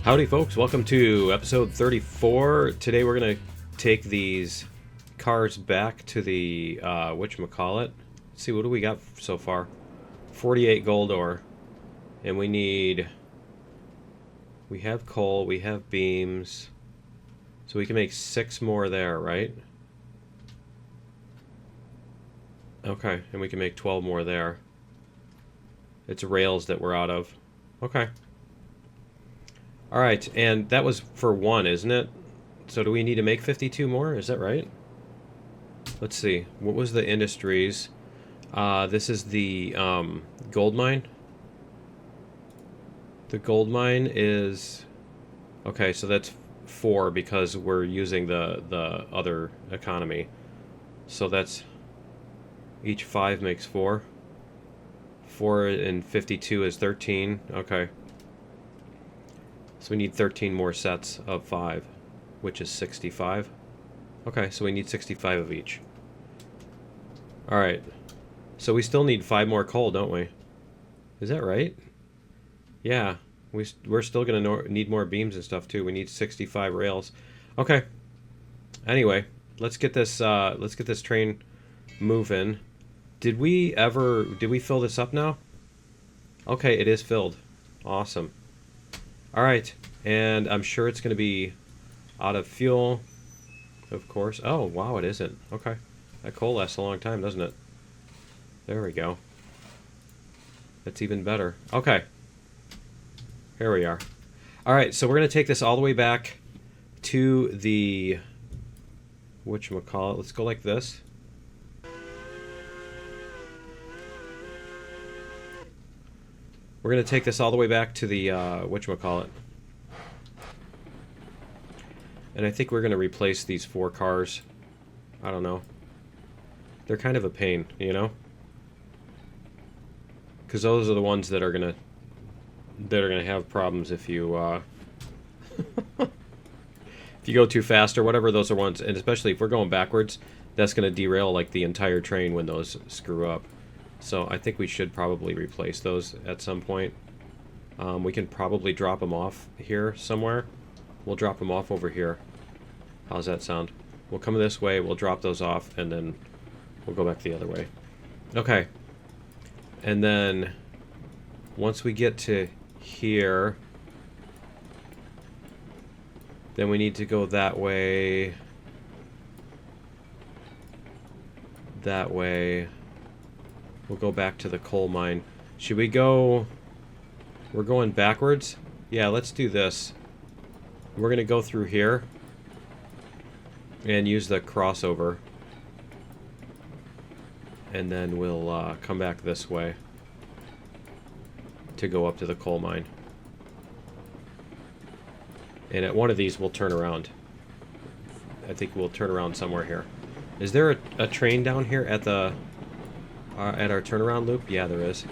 Howdy folks, welcome to episode 34. Today we're going to take these cars back to the, whatchamacallit. Let's see, what do we got so far? 48 gold ore. And we have coal, we have beams. So we can make 6 more there, right? Okay, and we can make 12 more there. It's rails that we're out of. Okay. Alright, and that was for 1, isn't it? So do we need to make 52 more? Is that right? Let's see. What was the industries? This is the gold mine. The gold mine is... Okay, so that's 4 because we're using the other economy. So that's... Each 5 makes 4. 4 and 52 is 13. Okay. So we need 13 more sets of 5, which is 65. Okay, so we need 65 of each. Alright. So we still need 5 more coal, don't we? Is that right? Yeah. We're still going to need more beams and stuff, too. We need 65 rails. Okay. Anyway, let's get this train moving. Did we fill this up now? Okay, it is filled. Awesome. Alright, and I'm sure it's going to be out of fuel, of course. Oh, wow, it isn't. Okay. That coal lasts a long time, doesn't it? There we go. That's even better. Okay. Here we are. Alright, so we're going to take this all the way back to the... whatchamacallit? Let's go like this. We're going to take this all the way back to the, whatchamacallit. And I think we're going to replace these 4 cars. I don't know. They're kind of a pain, you know? Because those are the ones that are going to have problems if you, if you go too fast or whatever. Those are ones, and especially if we're going backwards, that's going to derail, like, the entire train when those screw up. So I think we should probably replace those at some point. We can probably drop them off here somewhere. We'll drop them off over here. How's that sound? We'll come this way, we'll drop those off, and then we'll go back the other way. Okay. And then once we get to here, then we need to go that way. That way. We'll go back to the coal mine. Should we go... We're going backwards? Yeah, let's do this. We're going to go through here and use the crossover. And then we'll come back this way to go up to the coal mine. And at one of these, we'll turn around. I think we'll turn around somewhere here. Is there a train down here at the... at our turnaround loop? Yeah, there is.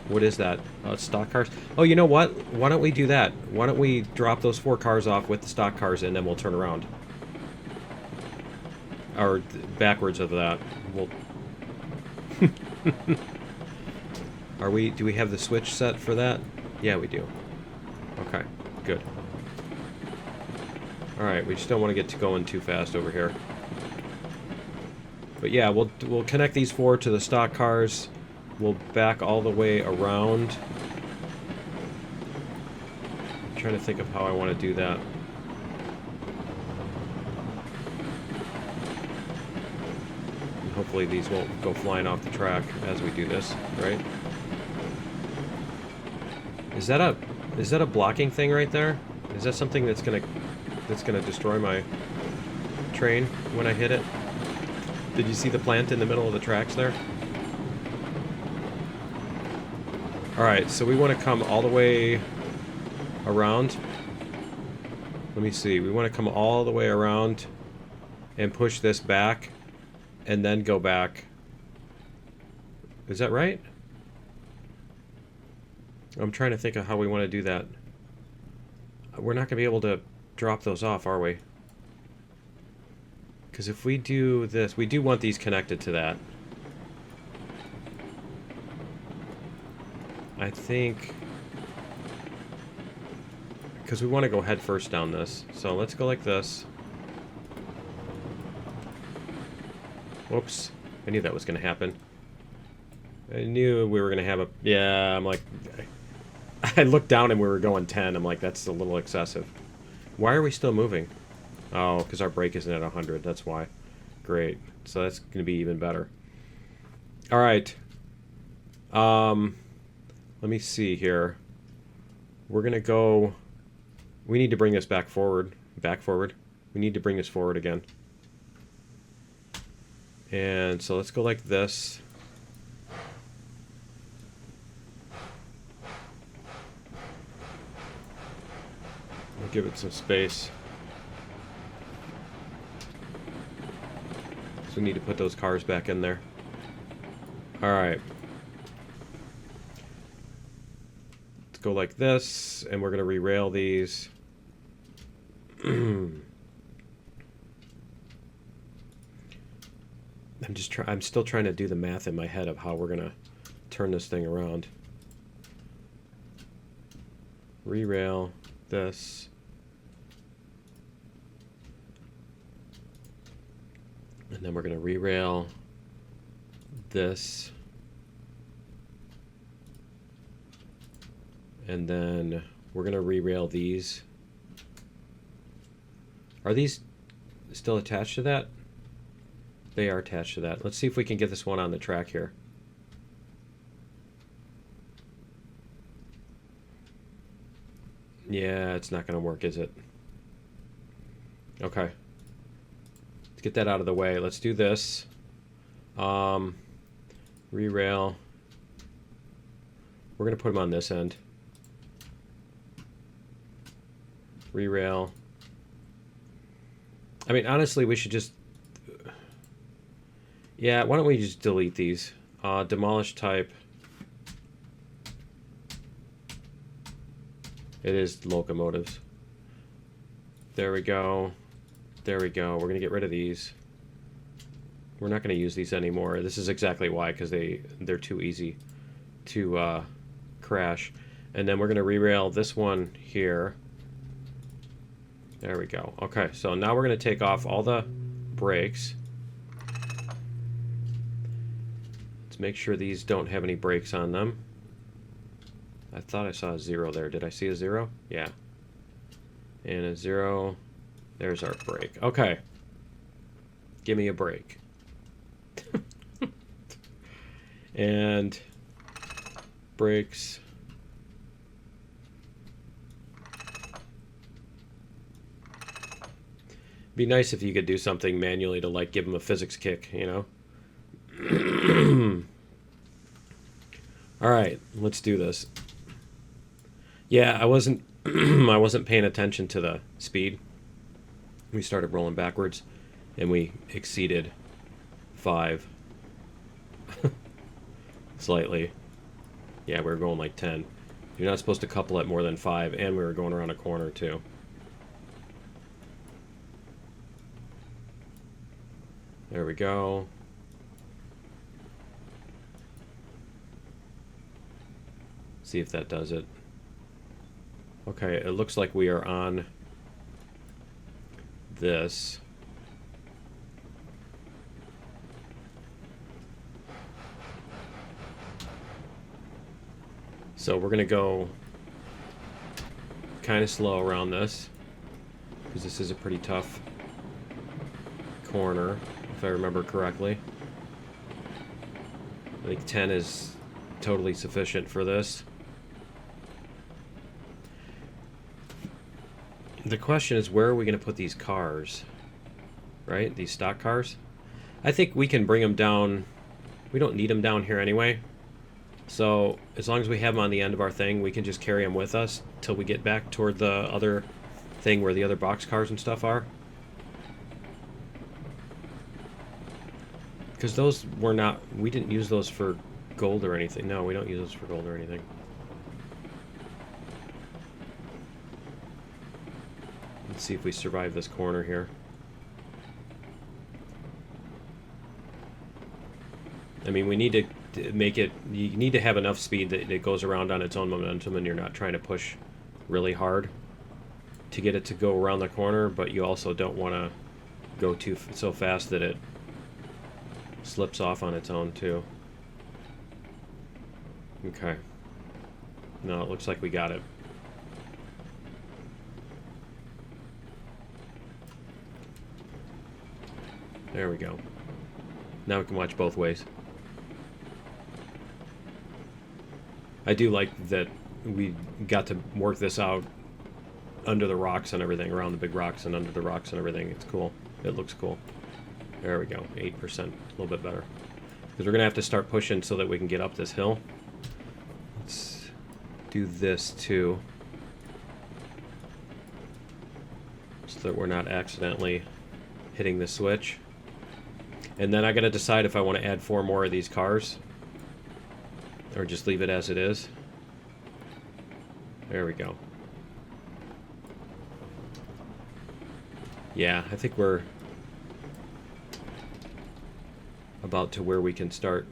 What is that? Stock cars? Oh, you know what? Why don't we do that? Why don't we drop those 4 cars off with the stock cars and then we'll turn around. Or backwards of that. We'll... Do we have the switch set for that? Yeah, we do. Okay, good. Alright, we just don't want to get going too fast over here. But yeah, we'll connect these 4 to the stock cars. We'll back all the way around. I'm trying to think of how I want to do that. And hopefully these won't go flying off the track as we do this, right? Is that a blocking thing right there? Is that something that's gonna destroy my train when I hit it? Did you see the plant in the middle of the tracks there? Alright, so we want to come all the way around. Let me see. We want to come all the way around and push this back and then go back. Is that right? I'm trying to think of how we want to do that. We're not going to be able to drop those off, are we? Because if we do this, we do want these connected to that. I think... because we want to go head first down this. So let's go like this. Whoops. I knew that was going to happen. I knew we were going to have a... Yeah, I'm like... I looked down and we were going 10. I'm like, that's a little excessive. Why are we still moving? Oh, because our brake isn't at 100. That's why. Great. So that's going to be even better. All right. Let me see here. We're going to go... We need to bring this back forward. Back forward. We need to bring this forward again. And so let's go like this. We'll give it some space. So we need to put those cars back in there. Alright. Let's go like this, and we're going to re-rail these. I'm still trying to do the math in my head of how we're going to turn this thing around. Re-rail this. And then we're going to re-rail this. And then we're going to re-rail these. Are these still attached to that? They are attached to that. Let's see if we can get this one on the track here. Yeah, it's not going to work, is it? Okay. Let's get that out of the way. Let's do this. Re-rail. We're going to put them on this end. Re-rail. I mean, honestly, we should just... Yeah, why don't we just delete these? Demolish type. It is locomotives. There we go. There we go. We're going to get rid of these. We're not going to use these anymore. This is exactly why, because they're too easy to crash. And then we're going to re-rail this one here. There we go. Okay, so now we're going to take off all the brakes. Let's make sure these don't have any brakes on them. I thought I saw a 0 there. Did I see a 0? Yeah. And a 0. There's our brake. Okay. Give me a brake. And brakes. Be nice if you could do something manually to, like, give them a physics kick, you know? All right, let's do this. Yeah, I wasn't I wasn't paying attention to the speed. We started rolling backwards, and we exceeded 5 slightly. Yeah, we were going like 10. You're not supposed to couple at more than 5, and we were going around a corner too. There we go. See if that does it. Okay, it looks like we are on this. So we're going to go kind of slow around this, because this is a pretty tough corner, if I remember correctly. I think 10 is totally sufficient for this. The question is, where are we going to put these cars? Right? These stock cars? I think we can bring them down. We don't need them down here anyway. So, as long as we have them on the end of our thing, we can just carry them with us till we get back toward the other thing where the other box cars and stuff are. Because those were not... We didn't use those for gold or anything. No, we don't use those for gold or anything. Let's see if we survive this corner here. I mean, we need to make it... You need to have enough speed that it goes around on its own momentum and you're not trying to push really hard. to get it to go around the corner, but you also don't want to go so fast that it slips off on its own too. Okay. No, it looks like we got it. There we go. Now we can watch both ways. I do like that we got to work this out under the rocks and everything, around the big rocks and under the rocks and everything. It's cool. It looks cool. There we go. 8%. A little bit better. Because we're going to have to start pushing so that we can get up this hill. Let's do this too. So that we're not accidentally hitting the switch. And then I got to decide if I want to add 4 more of these cars. Or just leave it as it is. There we go. Yeah, I think we're about to where we can start.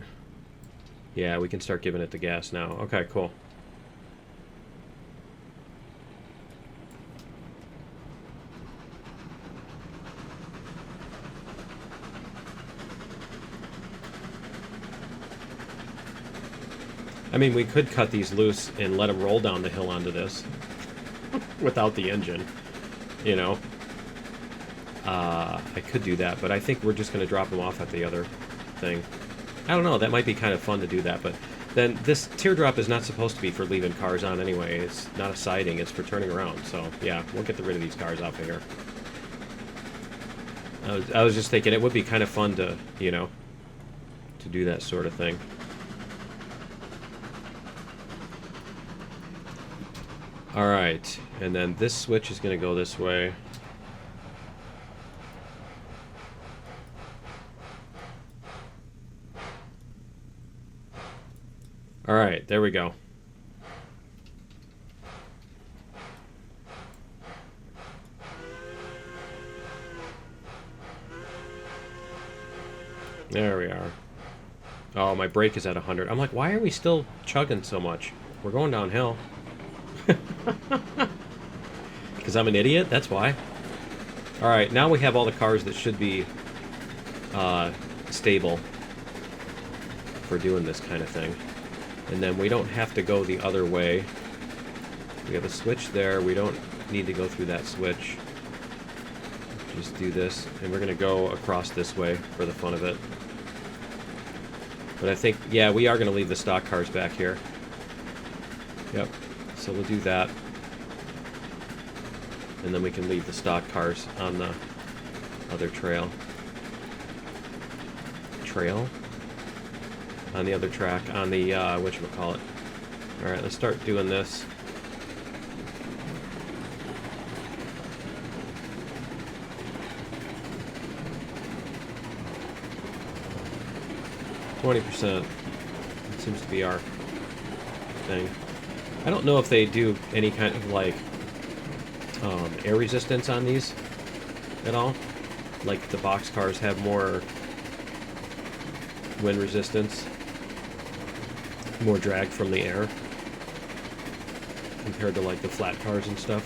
Yeah, we can start giving it the gas now. Okay, cool. I mean, we could cut these loose and let them roll down the hill onto this without the engine, you know. I could do that, but I think we're just going to drop them off at the other thing. I don't know, that might be kind of fun to do that, but then this teardrop is not supposed to be for leaving cars on anyway. It's not a siding, it's for turning around, so yeah, we'll get rid of these cars off of here. I was just thinking it would be kind of fun to, you know, to do that sort of thing. Alright, and then this switch is going to go this way. Alright, there we go. There we are. Oh, my brake is at 100. I'm like, why are we still chugging so much? We're going downhill. Because I'm an idiot? That's why. Alright, now we have all the cars that should be stable for doing this kind of thing. And then we don't have to go the other way. We have a switch there. We don't need to go through that switch. Just do this. And we're going to go across this way for the fun of it. But I think, yeah, we are going to leave the stock cars back here. Yep. So we'll do that. And then we can leave the stock cars on the other trail. On the other track, on the, whatchamacallit. Alright, let's start doing this. %. It seems to be our thing. I don't know if they do any kind of, like, air resistance on these at all. Like, the box cars have more wind resistance, more drag from the air, compared to, like, the flat cars and stuff.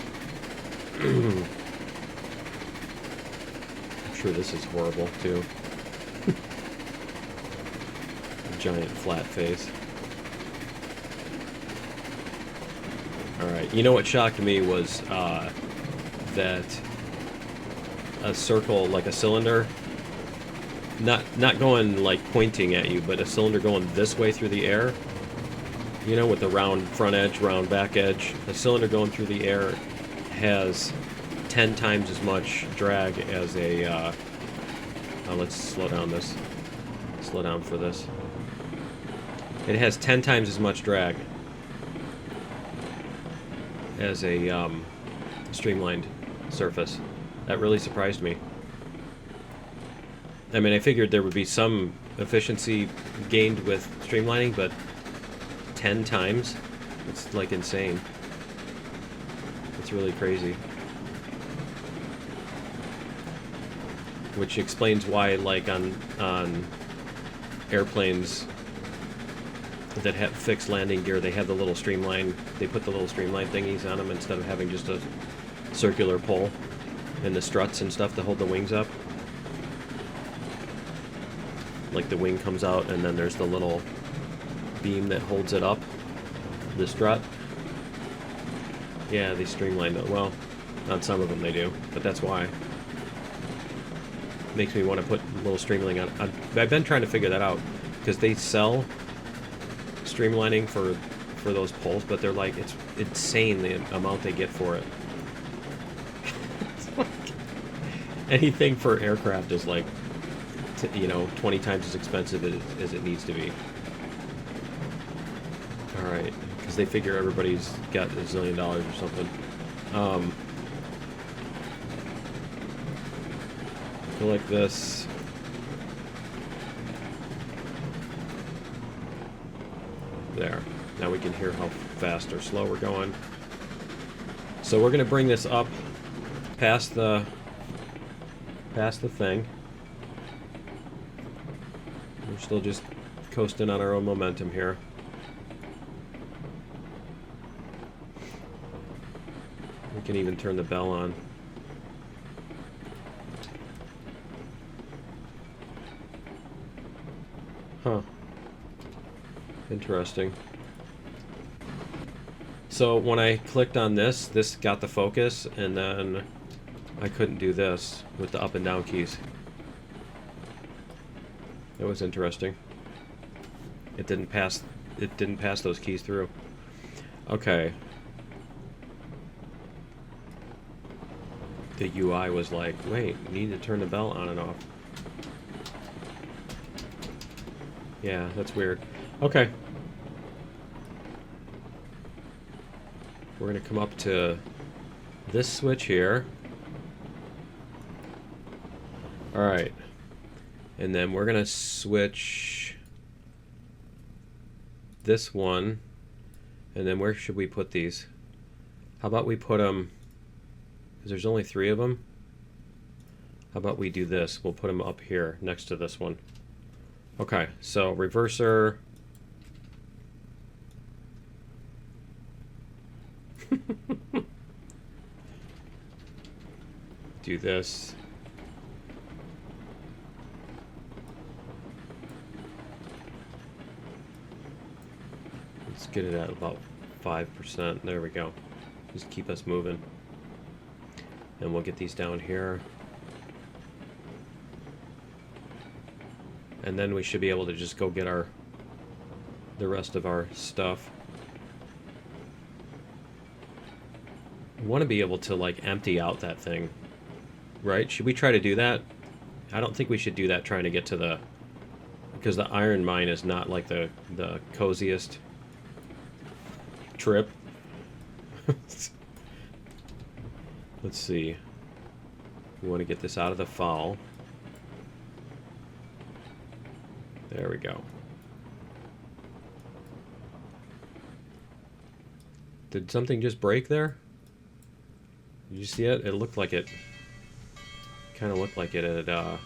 I'm sure this is horrible, too. Giant flat face. Alright, you know what shocked me was that a circle, like a cylinder, not going like pointing at you, but a cylinder going this way through the air, you know, with the round front edge, round back edge, a cylinder going through the air has 10 times as much drag as a, let's slow down this, slow down for this. It has 10 times as much drag as a streamlined surface. That really surprised me. I mean, I figured there would be some efficiency gained with streamlining, but 10 times? It's like insane. It's really crazy. Which explains why, like, on airplanes that have fixed landing gear, they have the little streamline, they put the little streamline thingies on them instead of having just a circular pole and the struts and stuff to hold the wings up. Like the wing comes out and then there's the little beam that holds it up, the strut. Yeah, they streamlined it. Well, on some of them they do, but that's why. Makes me want to put a little streamlining on. I've been trying to figure that out, because they sell streamlining for those poles, but they're like, it's insane the amount they get for it. Anything for aircraft is like, you know, 20 times as expensive as it needs to be. Alright, because they figure everybody's got $1 zillion or something. Go like this. There. Now we can hear how fast or slow we're going. So we're going to bring this up past the thing. We're still just coasting on our own momentum here. We can even turn the bell on. Huh. Interesting. So when I clicked on this got the focus, and then I couldn't do this with the up and down keys. That was interesting. It didn't pass those keys through. Okay. The UI was like, wait, you need to turn the bell on and off. Yeah, that's weird. Okay. We're going to come up to this switch here. Alright. And then we're going to switch this one. And then where should we put these? How about we put them... because there's only 3 of them. How about we do this? We'll put them up here next to this one. Okay, so reverser. Do this. Let's get it at about 5%. There we go. Just keep us moving. And we'll get these down here. And then we should be able to just go get the rest of our stuff. I want to be able to like empty out that thing, right? Should we try to do that? I don't think we should do that trying to get to the, because the iron mine is not like the coziest trip. Let's see. We want to get this out of the foul. There we go. Did something just break there? Did you see it? It looked like it. Kind of looked like it had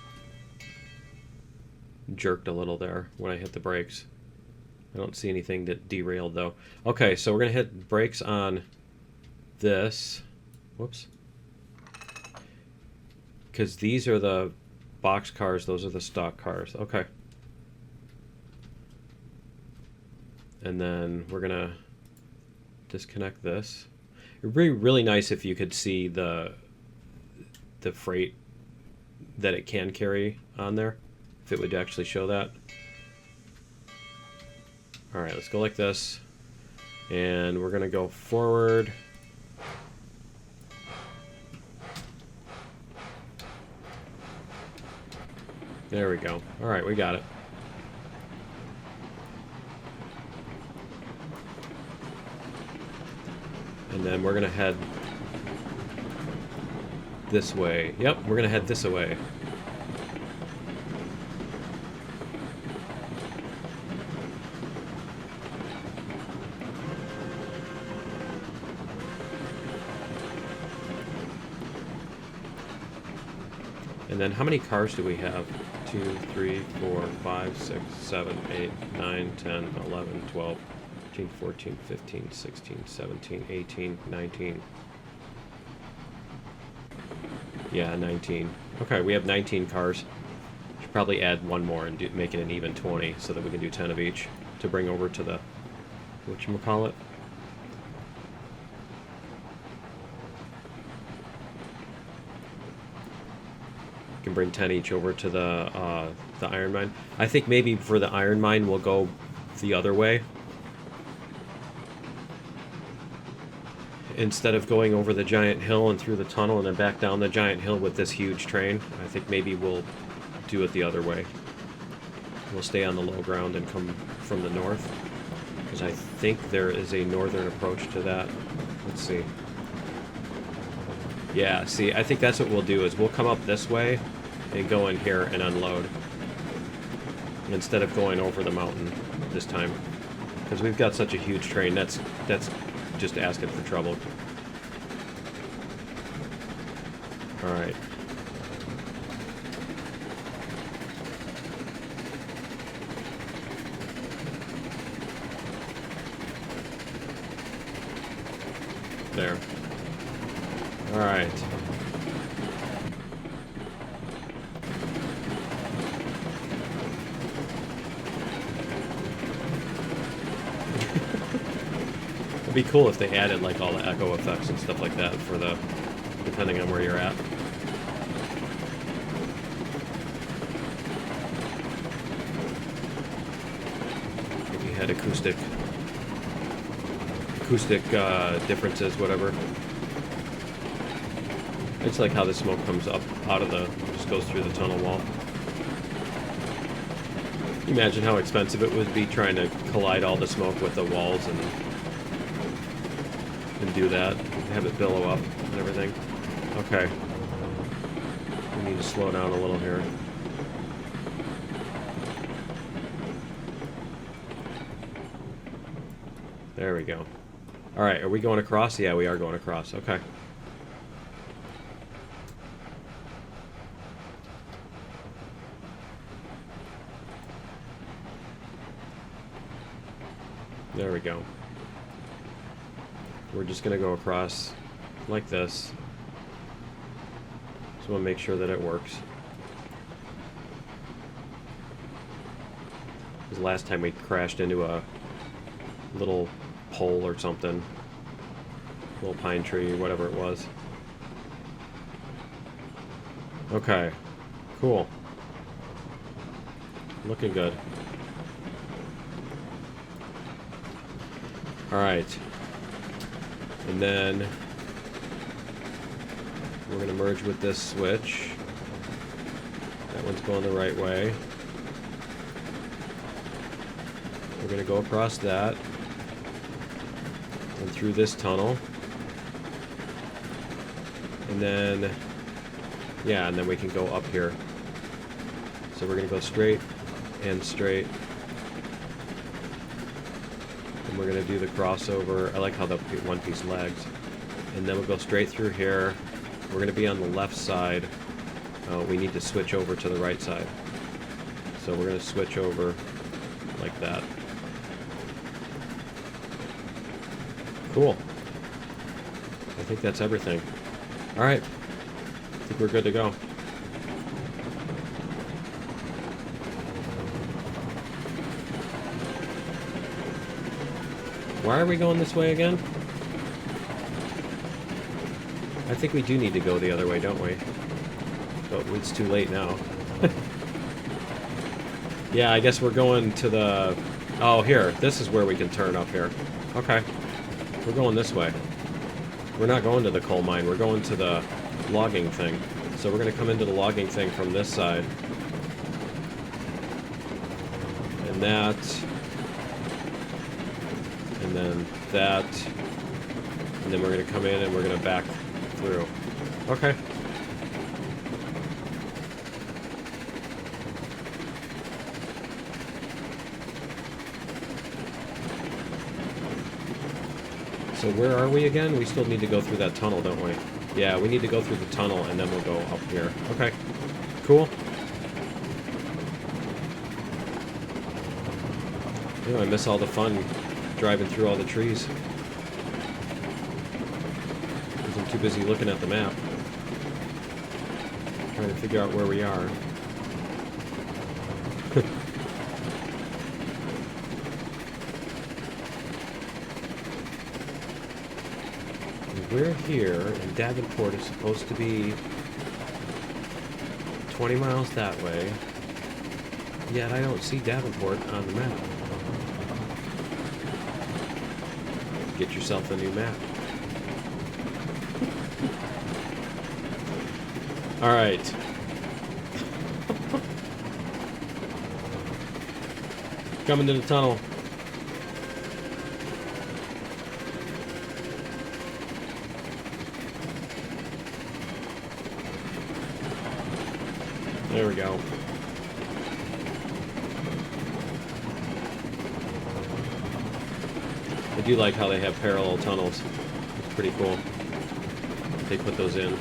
jerked a little there when I hit the brakes. I don't see anything that derailed though. Okay, so we're gonna hit brakes on this. Whoops. Because these are the box cars, those are the stock cars. Okay. And then we're gonna disconnect this. It would be really nice if you could see the freight that it can carry on there, if it would actually show that. Alright, let's go like this. And we're gonna go forward. There we go. Alright, we got it. And then we're gonna head this way. Yep, we're gonna head this way. And then how many cars do we have? 2, 3, 4, 5, 6, 7, 8, 9, 10, 11, 12, 13, 14, 15, 16, 17, 18, 19. Yeah, 19. Okay, we have 19 cars. Should probably add one more and make it an even 20 so that we can do 10 of each to bring over to the whatchamacallit. Can bring 10 each over to the iron mine. I think maybe for the iron mine we'll go the other way. Instead of going over the giant hill and through the tunnel and then back down the giant hill with this huge train, I think maybe we'll do it the other way. We'll stay on the low ground and come from the north, because I think there is a northern approach to that. Let's see. Yeah, see, I think that's what we'll do, is we'll come up this way and go in here and unload, instead of going over the mountain this time. Because we've got such a huge train, that's just asking for trouble. Alright. There. Alright. It'd be cool if they added like all the echo effects and stuff like that for the, depending on where you're at. If you had acoustic differences, whatever. It's like how the smoke comes up out of the, just goes through the tunnel wall. Imagine how expensive it would be trying to collide all the smoke with the walls and do that, have it billow up and everything. Okay. We need to slow down a little here. There we go. Alright, are we going across? Yeah, we are going across. Okay. There we go. We're just going to go across like this. Just want to make sure that it works. Because last time we crashed into a little pole or something. Little pine tree, whatever it was. Okay. Cool. Looking good. Alright. And then we're going to merge with this switch. That one's going the right way. We're going to go across that and through this tunnel. And then, yeah, and then we can go up here. So we're going to go straight and straight. And we're going to do the crossover. I like how the one-piece lags. And then we'll go straight through here. We're going to be on the left side. We need to switch over to the right side. So we're going to switch over like that. Cool. I think that's everything. Alright. I think we're good to go. Why are we going this way again? I think we do need to go the other way, don't we? But it's too late now. Yeah, I guess we're going to the... Oh, here. This is where we can turn up here. Okay. We're going this way. We're not going to the coal mine. We're going to the logging thing. So we're going to come into the logging thing from this side. And that... And then that, and then we're going to come in and we're going to back through. Okay. So where are we again? We still need to go through that tunnel, don't we? Yeah, we need to go through the tunnel and then we'll go up here. Okay. Cool. I miss all the fun driving through all the trees. Because I'm too busy looking at the map. Trying to figure out where we are. We're here, and Davenport is supposed to be 20 miles that way. Yet I don't see Davenport on the map. Get yourself a new map. Alright. Coming to the tunnel. There we go. I do like how they have parallel tunnels. It's pretty cool. They put those in.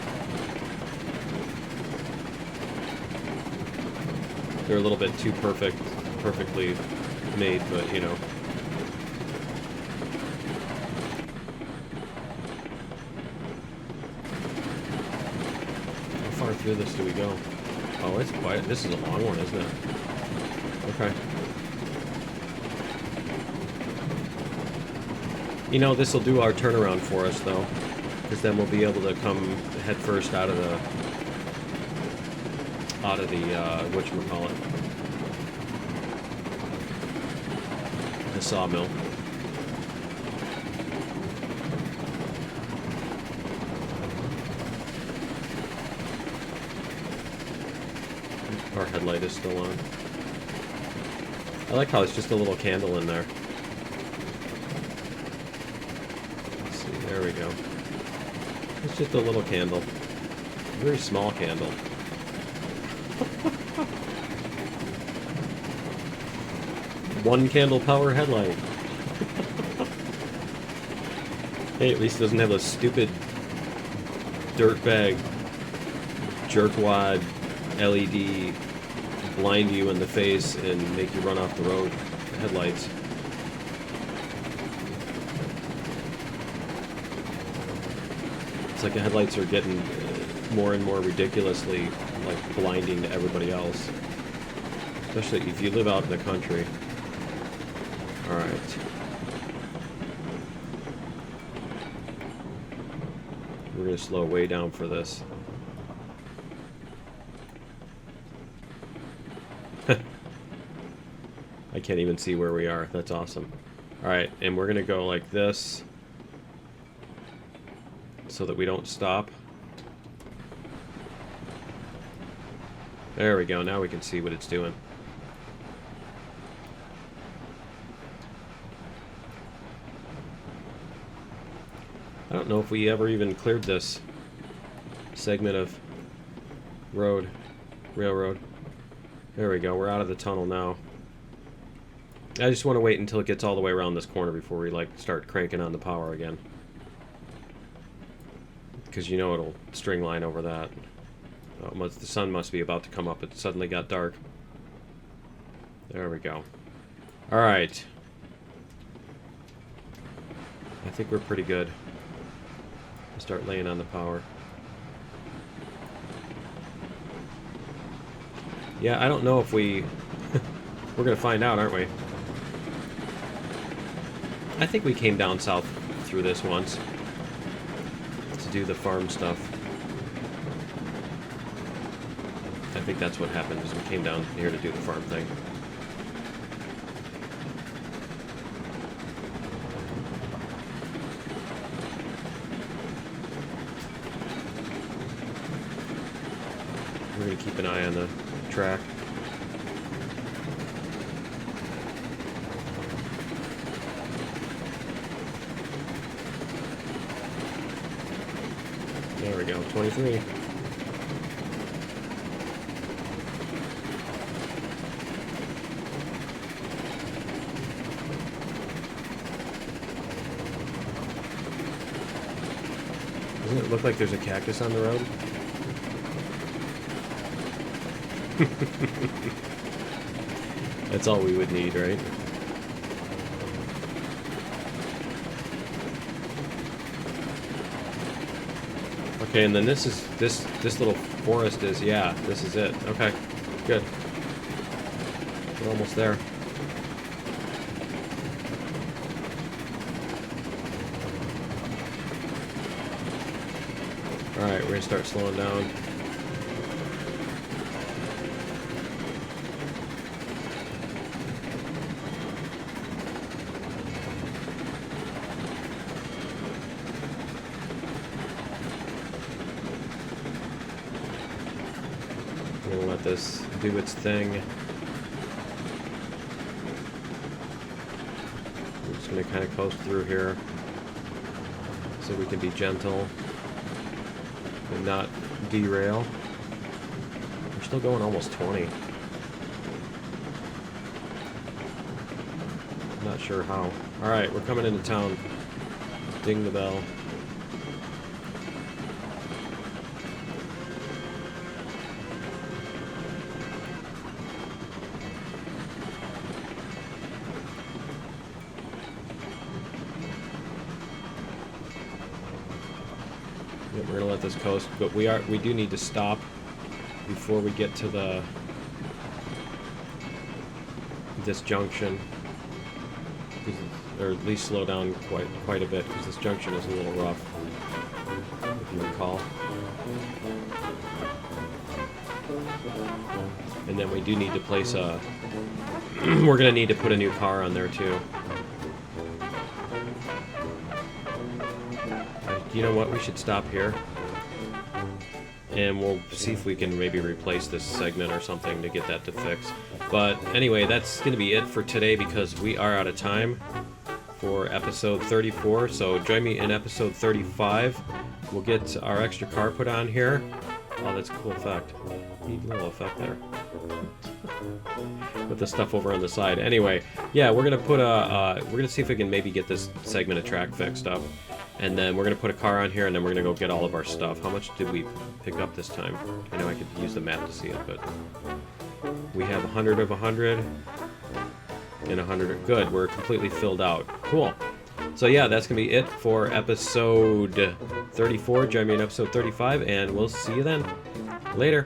They're a little bit too perfectly made, but you know. How far through this do we go? Oh, it's quite. This is a long one, isn't it? Okay. You know, this will do our turnaround for us, though, because then we'll be able to come head first out of the whatchamacallit, the sawmill. Our headlight is still on. I like how it's just a little candle in there. Let's see, there we go. It's just a little candle. A very small candle. One candle power headlight. Hey, at least it doesn't have a stupid dirtbag jerkwad LED blind you in the face and make you run off the road. Headlights. It's like the headlights are getting more and more ridiculously like blinding to everybody else. Especially if you live out in the country. Alright. We're going to slow way down for this. I can't even see where we are. That's awesome. Alright, and we're going to go like this so that we don't stop. There we go. Now we can see what it's doing. I don't know if we ever even cleared this segment of railroad. There we go. We're out of the tunnel now. I just want to wait until it gets all the way around this corner before we like start cranking on the power again. Because you know it'll string line over that. Oh, the sun must be about to come up. It suddenly got dark. There we go. Alright. I think we're pretty good. Start laying on the power. Yeah, I don't know if we... We're gonna find out, aren't we? I think we came down south through this once to do the farm stuff. I think that's what happened, is we came down here to do the farm thing. We're going to keep an eye on the track. There we go, 23. Doesn't it look like there's a cactus on the road? That's all we would need, right? Okay, and then this is this little forest is, yeah, this is it. Okay, good. We're almost there. Alright, we're gonna start slowing down. I'm gonna let this do its thing. We're just gonna kind of coast through here so we can be gentle and not derail. We're still going almost 20. Not sure how. Alright, we're coming into town. Ding the bell. We're gonna let this coast, but we do need to stop before we get to this junction, or at least slow down quite a bit, because this junction is a little rough, if you recall. And then we do need to place a we're gonna need to put a new car on there too. You know what, we should stop here and we'll see if we can maybe replace this segment or something to get that to fix. But anyway, that's gonna be it for today because we are out of time for episode 34, so join me in episode 35. We'll get our extra car put on here. Oh, that's a cool effect. Neat little effect there. With the stuff over on the side. Anyway, yeah, we're gonna put we're gonna see if we can maybe get this segment of track fixed up. And then we're going to put a car on here, and then we're going to go get all of our stuff. How much did we pick up this time? I know I could use the map to see it, but we have 100 of 100 and 100 of... Good, we're completely filled out. Cool. So yeah, that's going to be it for episode 34. Join me in episode 35, and we'll see you then. Later.